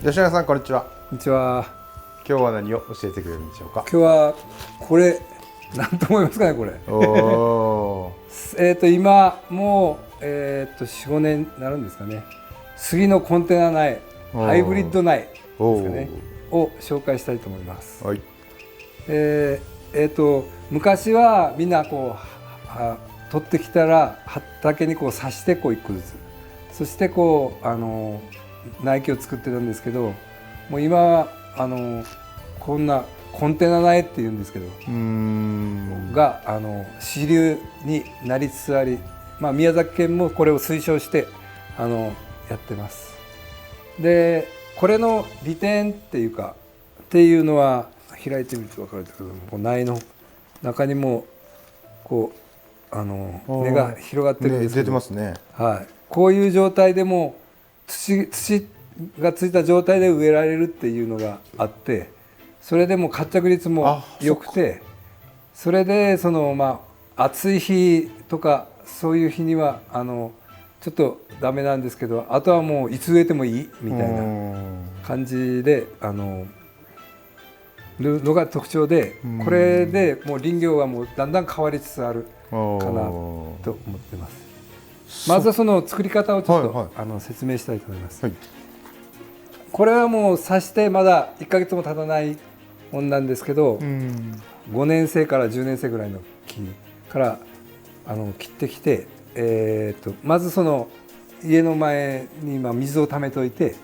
吉永さん、こんにちは。こんにちは。今日は何を教えてくれるんでしょうか。今日はこれ何と思いますかねこれ。お今もう4、5年になるんですかね。杉のコンテナ苗、ハイブリッド苗ですかねを紹介したいと思います。はい。昔はみんなこう取ってきたら畑にこう刺してこう1個ずつ、そしてこう苗木を作ってたんですけど、もう今はこんなコンテナ苗っていうんですけどが主流になりつつあり、宮崎県もこれを推奨してやってます。でこれの利点っていうのは開いてみると分かるんですけど、こう苗の中にもこう根が広がってるんですけど、出てますね。はい、こういう状態でも土がついた状態で植えられるっていうのがあって、それでも活着率も良くて、それで暑い日とかそういう日にはちょっとダメなんですけど、あとはもういつ植えてもいいみたいな感じでるのが特徴で、これでもう林業はもうだんだん変わりつつあるかなと思ってます。まずはその作り方をちょっと、説明したいと思います。はい、これはもう刺してまだ1ヶ月も経たないもんなんですけど、5年生から10年生ぐらいの木から切ってきて、まずその家の前に水を溜めといて、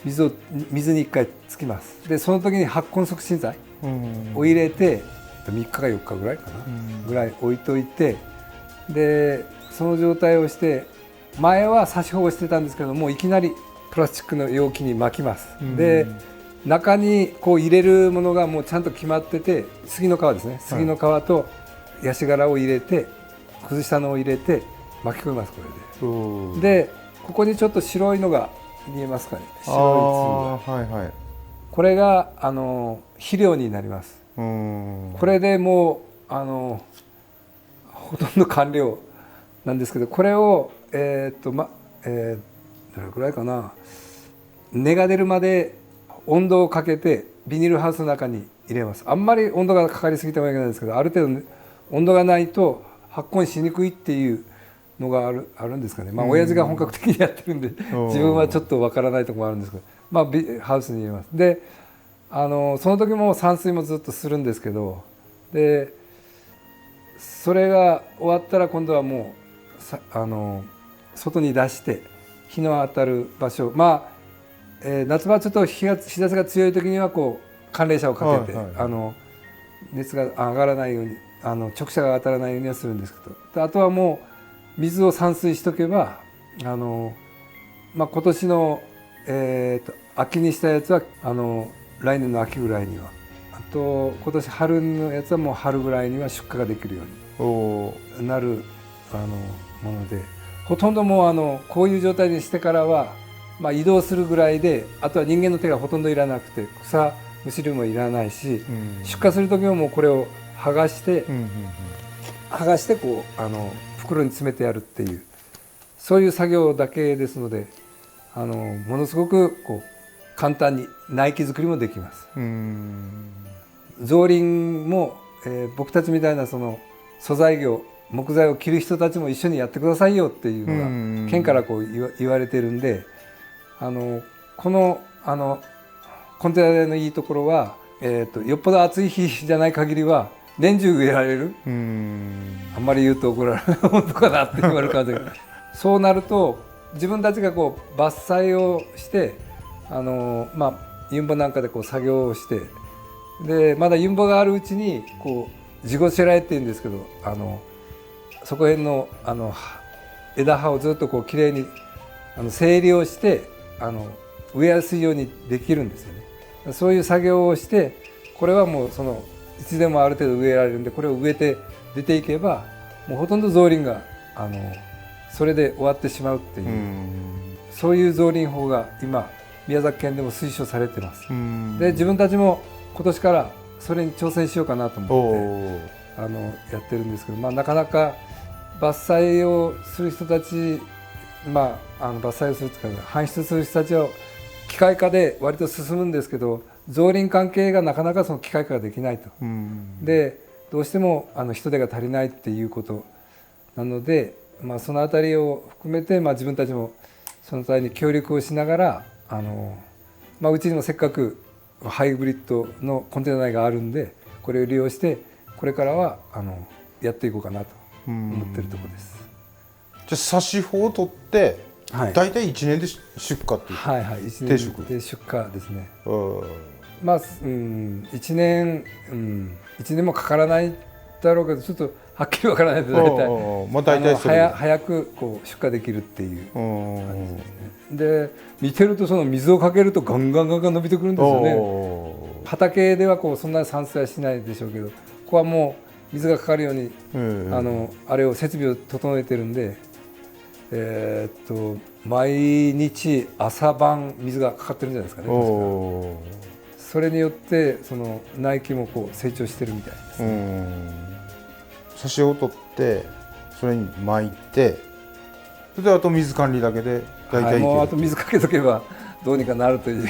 水に1回つきます。でその時に発根促進剤を入れて3日か4日ぐらいかな、ぐらい置いといて、でその状態をして、前は刺し保護してたんですけども、いきなりプラスチックの容器に巻きます。で中にこう入れるものがもうちゃんと決まってて、杉の皮ですね、杉の皮とヤシ殻を入れて、崩したのを入れて巻き込みます。これでここにちょっと白いのが見えますかね。白い粒が、これが肥料になります。これでもうほとんど完了なんですけど、これをどれくらいかな、根が出るまで温度をかけてビニールハウスの中に入れます。あんまり温度がかかりすぎてもいけないんですけど、ある程度温度がないと発根しにくいっていうのがあるんですかね。親父が本格的にやってるんで自分はちょっとわからないところもあるんですけど、ハウスに入れます。でその時も散水もずっとするんですけど、でそれが終わったら今度はもう外に出して日の当たる場所、夏場ちょっと日差しが強い時にはこう寒冷車をかけて、熱が上がらないように直射が当たらないようにはするんですけど、あとはもう水を散水しとけば今年の、秋にしたやつは来年の秋ぐらいには、あと今年春のやつはもう春ぐらいには出荷ができるようになるもので、ほとんどもうこういう状態にしてからは、移動するぐらいで、あとは人間の手がほとんどいらなくて、草むしりもいらないし、出荷する時ももうこれを剥がしてこう袋に詰めてやるっていう、そういう作業だけですので、ものすごくこう簡単に苗木作りもできます。造林も、僕たちみたいなその素材業、木材を切る人たちも一緒にやってくださいよっていうのが県からこう言われてるんで、このコンテナのいいところは、よっぽど暑い日じゃない限りは年中植えられる。あんまり言うと怒られる本当かなって言われるかもしれないそうなると自分たちがこう伐採をしてユンボなんかでこう作業をして、でまだユンボがあるうちにこう地ごしらえっていうんですけど、そこへんの枝葉をずっとこうきれいに整理をして植えやすいようにできるんですよね。そういう作業をして、これはもういつでもある程度植えられるんで、これを植えて出ていけばもうほとんど造林がそれで終わってしまうっていう、そういう造林法が今宮崎県でも推奨されてます。で自分たちも今年からそれに挑戦しようかなと思ってやってるんですけど、なかなか伐採をする人たち、伐採をするというか搬出する人たちは機械化で割と進むんですけど、造林関係がなかなかその機械化ができないと。でどうしても人手が足りないっていうことなので、そのあたりを含めて、自分たちもその際に協力をしながらうちにもせっかくハイブリッドのコンテナ内があるんで、これを利用してこれからはやっていこうかなと思ってるところです。じゃあ差し穂を取ってはい、大体1年で出荷っていう、はいはい、1定食年で出荷ですね。1年、1年もかからないだろうけど、ちょっとはっきりわからないと大体早くこう出荷できるっていう感じですね。で見てるとその水をかけるとガンガン伸びてくるんですよね。畑ではこうそんなに散水はしないでしょうけど、ここはもう水がかかるようにあれを設備を整えてるんで、毎日朝晩水がかかってるんじゃないですかね。それによってその苗木もこう成長してるみたいですね。差し穂を取ってそれに巻いて、それであと水管理だけで大体いける、もうあと水かけとけばどうにかなるという。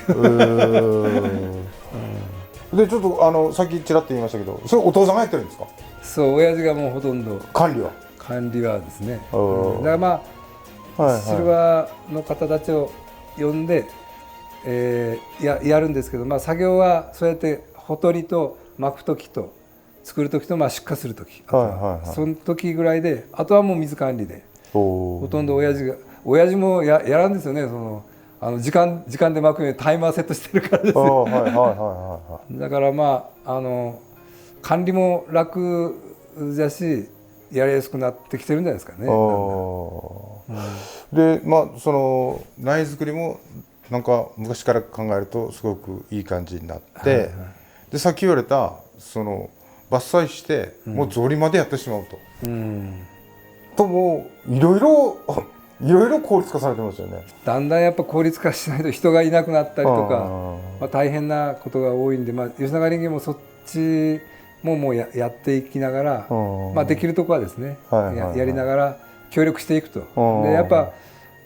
でちょっとさっきちらっと言いましたけど、それお父さんがやってるんですか？そう、親父がもうほとんど管理はですね。だからシルバーの方たちを呼んで、やるんですけど、作業はそうやってほとりと巻く時と作る時と出荷する時、その時ぐらいで、あとはもう水管理でほとんど親父もやらんですよね。時間で巻くようにタイマーセットしてるからですよ。だから管理も楽だし、やりやすくなってきてるんじゃないですかね。でその苗作りもなんか昔から考えるとすごくいい感じになって、でさっき言われたその伐採してもう草履までやってしまうと、もういろいろ効率化されてますよね。だんだんやっぱ効率化しないと人がいなくなったりとか、大変なことが多いんで、吉永林業もそっちもうやっていきながら、できるところはですね、やりながら協力していくと。でやっぱ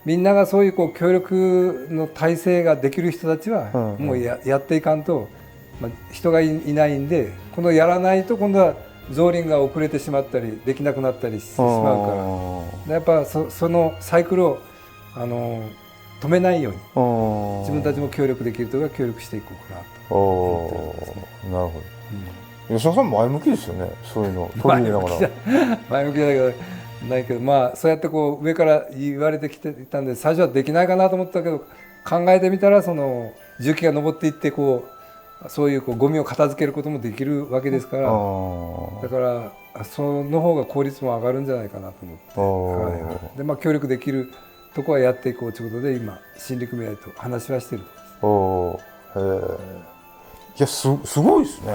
みんながそういう協力の体制ができる人たちはもうやっていかんと、人がいないんで、今度やらないと今度は造林が遅れてしまったりできなくなったりしてしまうから、やっぱそのサイクルを止めないように自分たちも協力できるところは協力していこうかなと思ってるんですね。なるほど。吉田さん前向きですよね、そういうの取り入れながら。前向きだけどないけど、そうやって上から言われてきていたんで、最初はできないかなと思ったけど、考えてみたらその重機が登っていってそういうゴミを片付けることもできるわけですから、だからその方が効率も上がるんじゃないかなと思って、で協力できるとこはやっていこうということで今新陸組合と話はしているところです。いやすごいですね。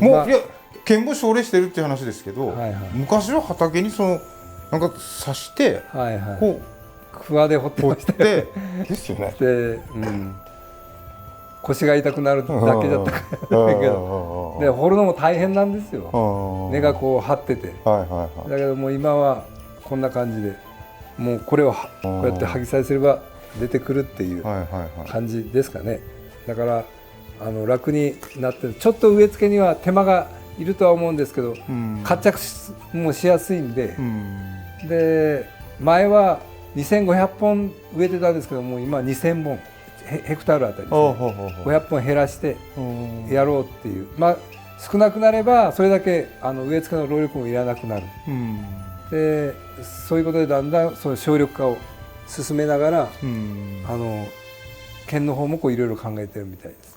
もういや県も奨励してるっていう話ですけど、昔は畑になんか刺してこうクワで掘ってましたよね。ですよね。で、腰が痛くなるだけだったからけど、で掘るのも大変なんですよ。根が張ってて、だけどもう今はこんな感じで、もうこれをこうやって剥ぎさえすれば出てくるっていう感じですかね。だから楽になって、ちょっと植え付けには手間がいるとは思うんですけど、活着もしやすいんで、で前は2500本植えてたんですけども、今は2000本ヘクタールあたりですね、500本減らしてやろうっていう、少なくなればそれだけ植え付けの労力もいらなくなる、でそういうことでだんだんその省力化を進めながら、県の方もいろいろ考えてるみたいです。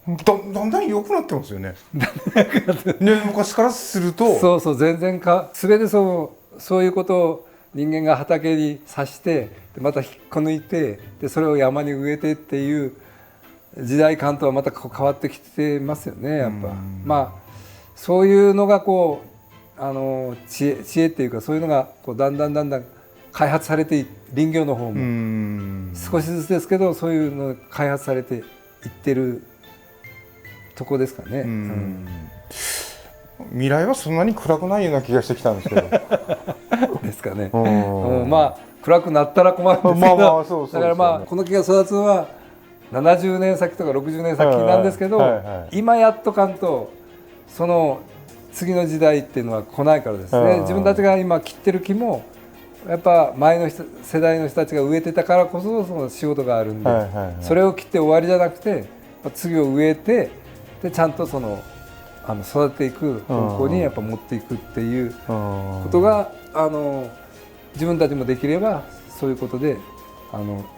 だんだん良くなってますよね。昔からするとそう全然全てそういうことを人間が畑に刺してまた引っこ抜いて、でそれを山に植えてっていう時代感とはまた変わってきてますよね。やっぱそういうのが知恵っていうか、そういうのがだんだん開発されて、林業の方も少しずつですけどそういうのが開発されていってるとこですかね。未来はそんなに暗くないような気がしてきたんですけどですかね。暗くなったら困るんですけど、まあまあそうだからまあこの木が育つのは70年先とか60年先なんですけど、はいはいはいはい、今やっとかんとその次の時代っていうのは来ないからですね。自分たちが今切ってる木もやっぱ前の世代の人たちが植えてたからこそその仕事があるんで、はいはいはい、それを切って終わりじゃなくて次を植えてでちゃんとその育てていく方向にやっぱ持っていくっていうことが自分たちもできればそういうことで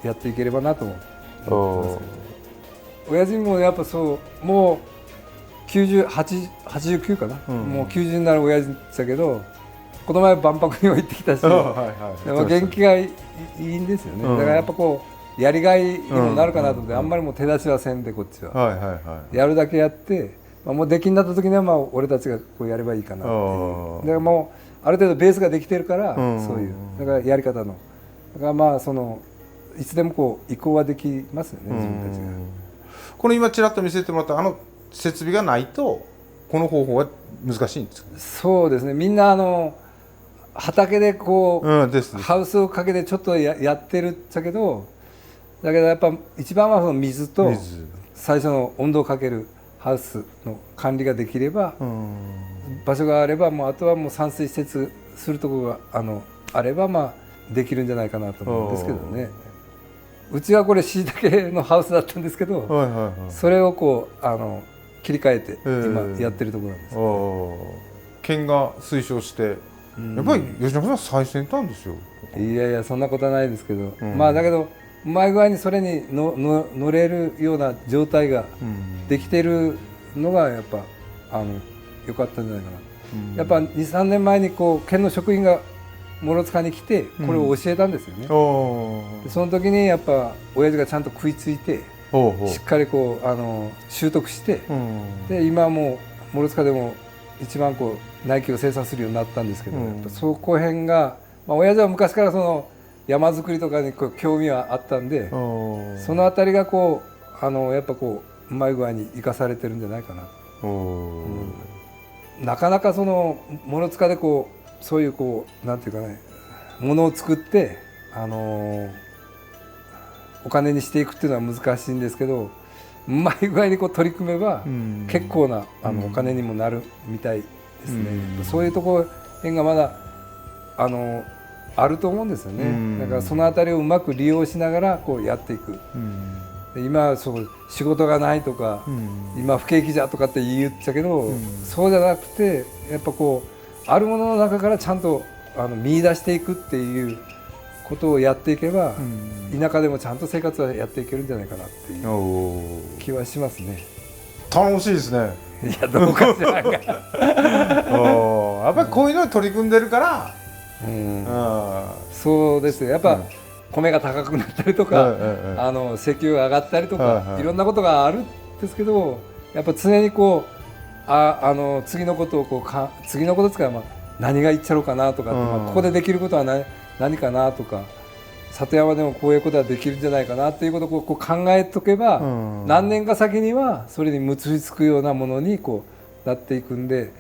やっていければなと思ってますけど、親父もやっぱそうもう89かな、もう90になる親父だけどこの前万博にも行ってきたし、でも元気がいいんですよね、だからやっぱこうやりがいにもなるかなと思って、あんまりもう手出しはせんでこっちは、やるだけやって、もう出来になった時にはまあ俺たちがこうやればいいかなっていう、だからもうある程度ベースができてるから、そういうだからやり方のだからまあいつでもこう移行はできますよね、自分たちが。この今ちらっと見せてもらった設備がないとこの方法は難しいんですか？そうですね、みんな畑でこう、ハウスをかけてちょっとやってるっちゃけど、だけどやっぱ一番はその水と最初の温度をかけるハウスの管理ができれば、場所があればもうあとはもう散水施設するところがあればまあできるんじゃないかなと思うんですけどね。うちはこれ椎茸のハウスだったんですけど、それをこう切り替えて今やってるところなんです。県が推奨してやっぱり吉永さん最先端ですよ。いやいやそんなことはないですけど、まあだけどうまい具合にそれに乗れるような状態ができてるのがやっぱ良かったんじゃないかな。やっぱ2、3年前にこう県の職員が諸塚に来てこれを教えたんですよね。でその時にやっぱ親父がちゃんと食いついてしっかりこう習得して、で今はもう諸塚でも一番こう苗木を生産するようになったんですけど、やっぱそこ辺が、親父は昔からその山作りとかにこう興味はあったんで、そのあたりがこうやっぱこううまい具合に生かされてるんじゃないかな。なかなかその諸塚でこうそういうこうなんていうかねものを作ってお金にしていくっていうのは難しいんですけど、うまい具合にこう取り組めば結構なお金にもなるみたいですね。そういうところ辺がまだあると思うんですよね。だからそのあたりをうまく利用しながらこうやっていく。今そう仕事がないとか、今不景気じゃとかって言っちゃうけど、そうじゃなくてやっぱこうあるものの中からちゃんと見出していくっていうことをやっていけば、田舎でもちゃんと生活はやっていけるんじゃないかなっていう気はしますね。楽しいですね。いやどうかしらんがやっぱりこういうのに取り組んでるから、そうですよ。やっぱ、米が高くなったりとか、石油が上がったりとか、いろんなことがあるんですけど、やっぱ常にこう次のことをこう次のことですから、何がいっちゃろうかなとか、ここでできることは何かなとか、里山でもこういうことはできるんじゃないかなっていうことをこう考えとけば、何年か先にはそれに結びつくようなものにこうなっていくんで、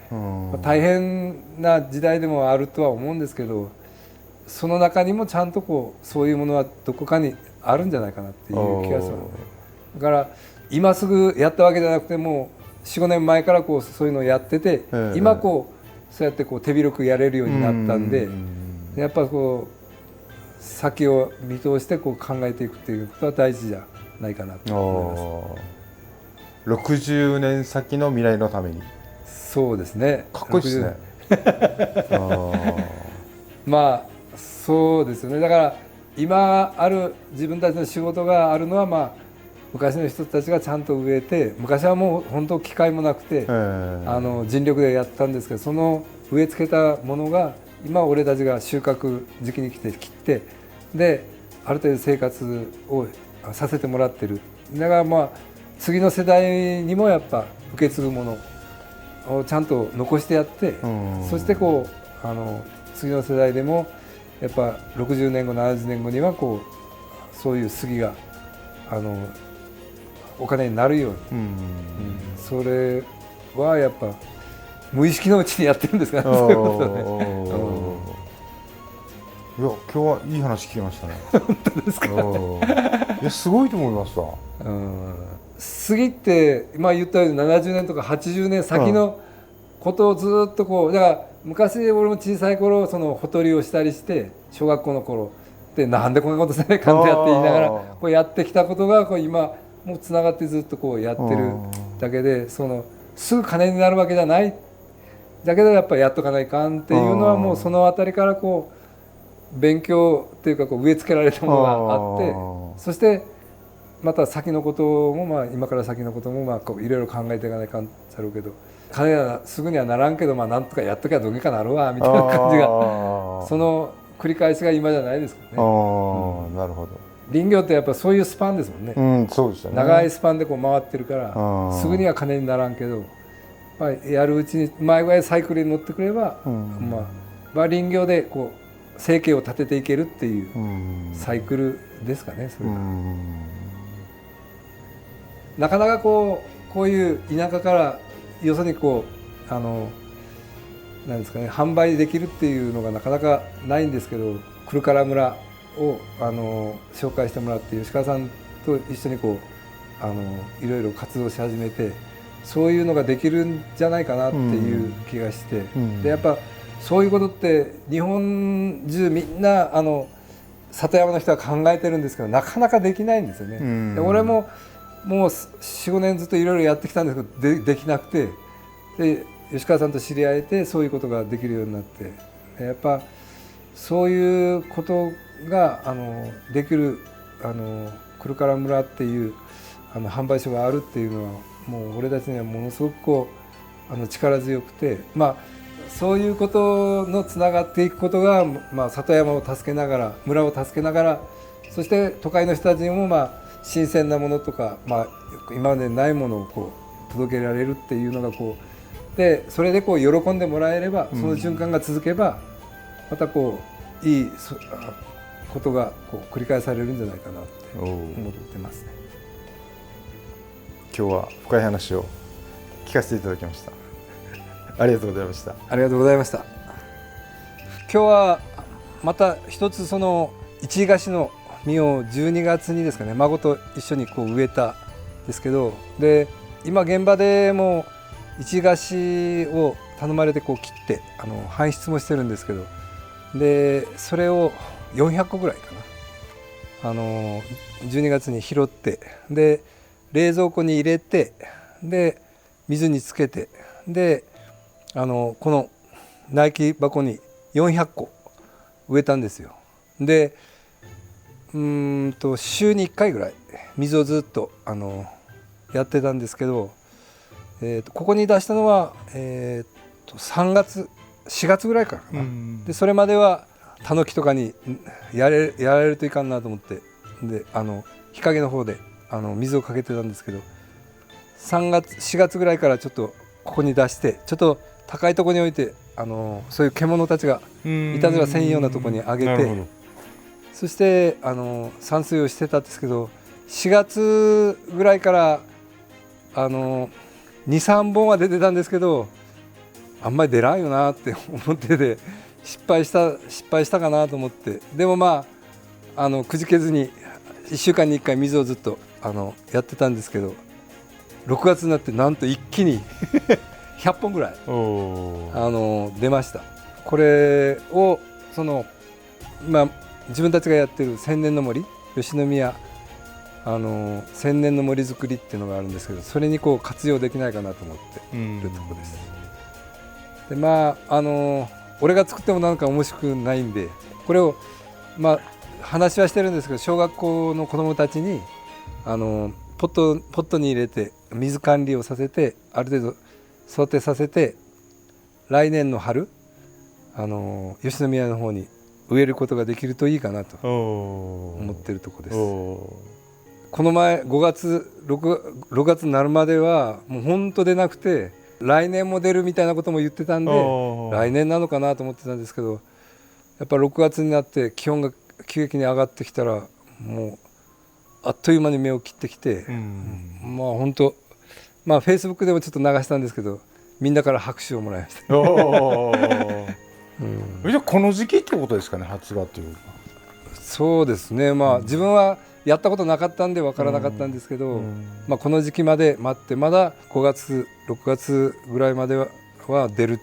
大変な時代でもあるとは思うんですけど、その中にもちゃんとこうそういうものはどこかにあるんじゃないかなっていう気がするので、だから今すぐやったわけじゃなくても4、5年前からこうそういうのをやってて、今こうそうやってこう手広くやれるようになったんで、やっぱこう先を見通してこう考えていくっていうことは大事じゃないかなと思います。60年先の未来のために。そうですね。かっこいいですね。まあそうですよね。だから今ある自分たちの仕事があるのは昔の人たちがちゃんと植えて、昔はもう本当機械もなくて尽力でやったんですけど、その植え付けたものが今俺たちが収穫時期に来て切ってである程度生活をさせてもらってる。だから次の世代にもやっぱ受け継ぐものをちゃんと残してやって、そしてこう次の世代でもやっぱ60年後70年後にはこうそういう杉がお金になるように、それはやっぱ無意識のうちにやってるんですから、そういうことね。いや今日はいい話聞きましたね。本当ですか。いやすごいと思いますわ。杉って今言ったように70年とか80年先のことをずっとこうだから昔俺も小さい頃そのほとりをしたりして小学校の頃でなんでこんなことせないかんってやって言いながらこうやってきたことがこう今もうつながってずっとこうやってるだけで、そのすぐ金になるわけじゃないだけどやっぱりやっとかないかんっていうのはもうそのあたりからこう勉強っていうかこう植え付けられたものがあって、そしてまた先のこともまあ今から先のこともまあこういろいろ考えていかないかんだろうけど、金はすぐにはならんけどまあなんとかやっときゃどげかなるわみたいな感じがその繰り返しが今じゃないですかね。なるほど。林業ってやっぱそういうスパンですもんね。そうですよね。長いスパンでこう回ってるからすぐには金にならんけど、まあ、やるうちに前ぐらいサイクルに乗ってくれば、まあ林業でこう生計を立てていけるっていうサイクルですかね。それがなかなかこういう田舎からよそにこうなんですかね、販売できるっていうのがなかなかないんですけど、クルカラ村を紹介してもらって吉川さんと一緒にこういろいろ活動し始めて、そういうのができるんじゃないかなっていう気がして、でやっぱそういうことって日本中みんな里山の人は考えてるんですけどなかなかできないんですよね。で俺ももう 4,5 年ずっといろいろやってきたんですけど できなくて、で吉川さんと知り合えてそういうことができるようになって、やっぱそういうことができるクルカラ村っていう販売所があるっていうのはもう俺たちにはものすごくこう力強くて、まあそういうことのつながっていくことが、まあ、里山を助けながら村を助けながら、そして都会の人たちにもまあ新鮮なものとか、まあ、今までないものをこう届けられるっていうのがこうで、それでこう喜んでもらえれば、その循環が続けばまたこういいことがこう繰り返されるんじゃないかなって思ってますね。今日は深い話を聞かせていただきました。ありがとうございました。ありがとうございました。今日はまた一つその一菓子の実を12月にですかね、孫と一緒にこう植えたんですけど、で今現場でも一菓子を頼まれてこう切って搬出もしてるんですけど、でそれを400個ぐらいかな、12月に拾って、で冷蔵庫に入れて、で水につけて、でこの苗木箱に400個植えたんですよ。で週に1回ぐらい水をずっとやってたんですけど、ここに出したのは、3月4月ぐらいからかな。でそれまではタノキとかにやられるといかんなと思って、で日陰の方で水をかけてたんですけど、4月ぐらいからちょっとここに出して、ちょっと高いところに置いてそういう獣たちがいたずらせんようなところにあげて、そして散水をしてたんですけど、4月ぐらいから2、3本は出てたんですけど、あんまり出らんよなって思ってて失敗したかなと思って、でもまあくじけずに1週間に1回水をずっとやってたんですけど、6月になってなんと一気に100本ぐらい出ました。これを自分たちがやってる千年の森、吉宮千年の森づくりっていうのがあるんですけど、それにこう活用できないかなと思っているところです。でまあ俺が作ってもなんか面白くないんで、これを話はしてるんですけど、小学校の子どもたちにポットに入れて水管理をさせて、ある程度育てさせて、来年の春吉宮の方に植えることができるといいかなと思ってるところです。この前6月になるまではもう本当出なくて、来年も出るみたいなことも言ってたんで、来年なのかなと思ってたんですけど、やっぱ6月になって気温が急激に上がってきたら、もうあっという間に芽を切ってきて、まあ本当フェイスブックでもちょっと流したんですけど、みんなから拍手をもらいました。じゃあこの時期ってことですかね、発芽っていうか。そうですね、まあ自分はやったことなかったんで分からなかったんですけど、まあ、この時期まで待ってまだ5月6月ぐらいまでは出る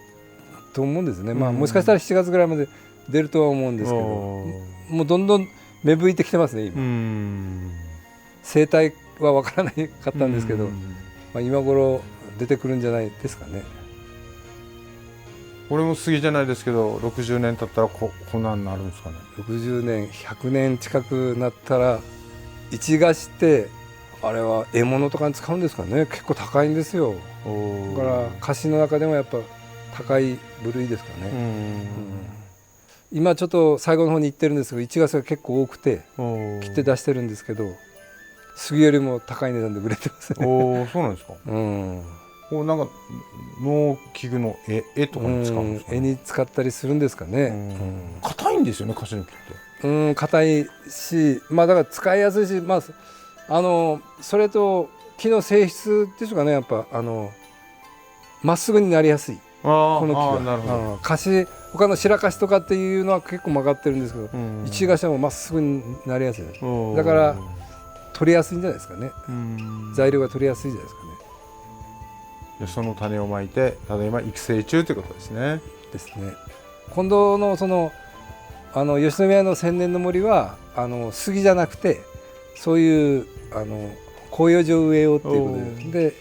と思うんですね、まあ、もしかしたら7月ぐらいまで出るとは思うんですけど、もうどんどん芽吹いてきてますね今。生態は分からなかったんですけど、まあ、今頃出てくるんじゃないですかね。これも杉じゃないですけど60年経ったらこんなんなるんですかね。60年100年近くなったら一菓子ってあれは獲物とかに使うんですかね。結構高いんですよ。だから菓子の中でもやっぱ高い部類ですかね。今ちょっと最後の方に行ってるんですけど一菓子が結構多くて切って出してるんですけど杉よりも高い値段で売れてますね。そうなんですか。なんか農機具の絵とかに使うんですか、絵に使ったりするんですかね。硬いんですよね、カシの木って。硬いし、まあだから使いやすいし、まあそれと木の性質ですかね、やっぱまっすぐになりやすい。この木はなるほど。カシ、他の白カシとかっていうのは結構曲がってるんですけど、一菓子はもうまっすぐになりやすい。だから取りやすいんじゃないですかね。材料が取りやすいじゃないですかね。その種をまいて、ただいま育成中ということですね。ですね。今度のその吉野宮の千年の森は杉じゃなくてそういう広葉樹を植えようっていうことで、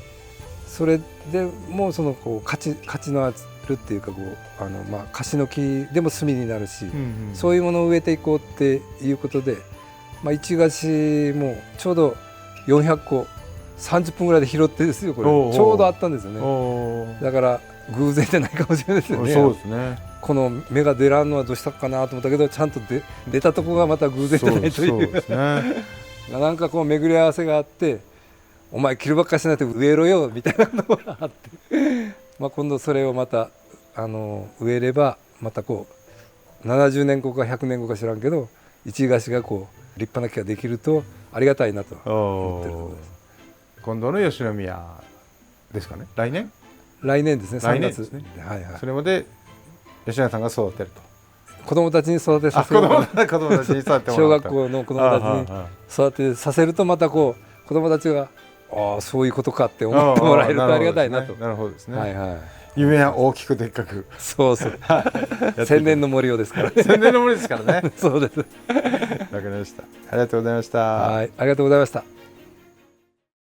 それでもうそのこう価値のあるっていうかこうまあカシの木でも炭になるし、そういうものを植えていこうっていうことで、まあ一菓子もちょうど400個30分ぐらいで拾ってですよ、これちょうどあったんですよね。だから偶然じゃないかもしれないですよね。そうですね。この芽が出らんのはどうしたかなと思ったけど、ちゃんと出たとこがまた偶然じゃないという。そうですね。なんかこう巡り合わせがあって、お前切るばっかしないと植えろよみたいなのがあって、まあ今度それをまた植えればまたこう70年後か100年後か知らんけど一菓子がこう立派な木ができるとありがたいなと思ってるところです。今度の吉野宮ですかね。来年ですね。3月ですね。はいはい。それまで吉野さんが育てると。子供たちに育てさせる。子供たちに育てもらう。小学校の子供たちに育てさせるとまたこう子供たちがそういうことかって思ってもらえるとありがたいなと。なるほどですね。はいはい。夢は大きくでっかく。そうそう。千年の森をですからね。千年の森ですからね。そうです。わかりました。ありがとうございました。はい、ありがとうございました。